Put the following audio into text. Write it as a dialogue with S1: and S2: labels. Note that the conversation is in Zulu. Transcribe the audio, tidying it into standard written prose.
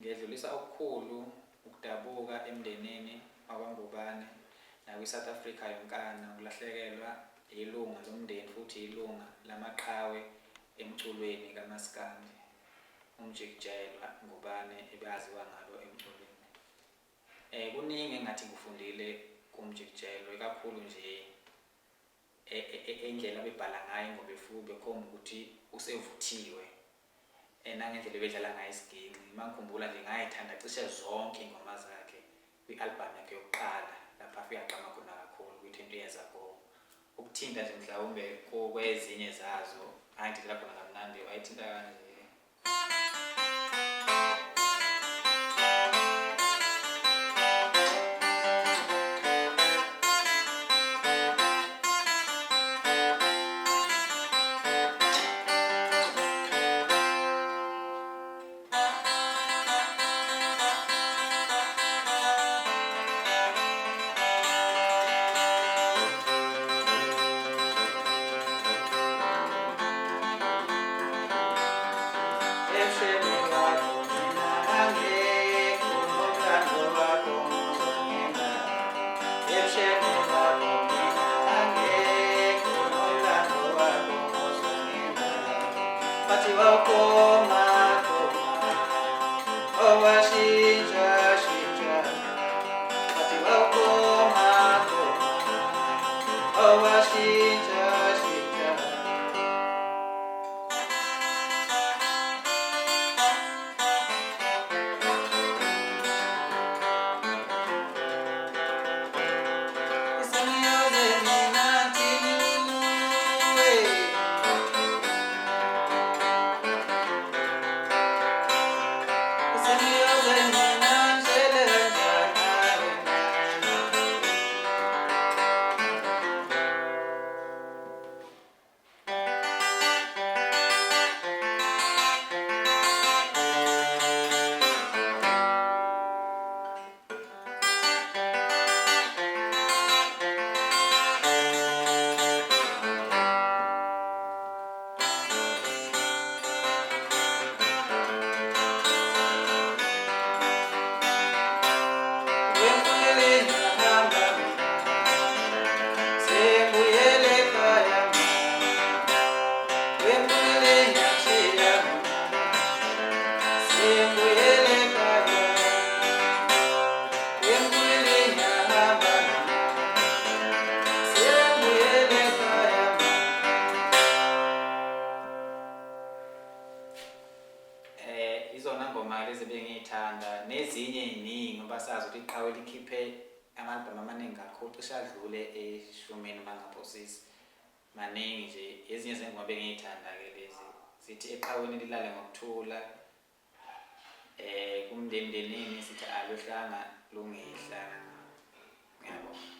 S1: Ngedlulisa okukhulu ukudabuka emndenini wakwaNgubane nakwi-South Africa yonkana ukulahlekelwa ilunga lomndeni futhi ilunga lamaqhawe emculweni kaMaskandi, uMjikijelo Ngubane ebaziwa ngalo emculweni. Kuningi engathi ngifundile kuMjikijelo, ikakhulu nje indlela abebhala ngayo ngoba bekhomba ukuthi usevuthiwe, nangendlela ebedlala ngayo isiginci. Mangikhumbula nje ngayithanda cishe zonke ingoma zakhe kwi-album yakhe yokuqala lapha afika agqama khona kakhulu ukuthi into yenza go. Ukuthinta nje mhlawumbe kwezinye zazo ayithintela khona kamnandi, wayithinta kanje. Bathi wawukoma owashintsha shintsha, bathi wawukoma owashintsha shintsha. Izona ngoma lezi bengiyithanda, nezinye ey'ningi ngoba sazi ukuthi iqhawe likhiphe ama-album amaningi kakhulu, cishe adlule eshumini mangaphosisi. Maningi nje, ezinye zengoma bengiyithanda-ke lezi sithi eqhaweni lilale ngokuthula, kumndenini sithi alwehlanga lungehla, ngiyabonga.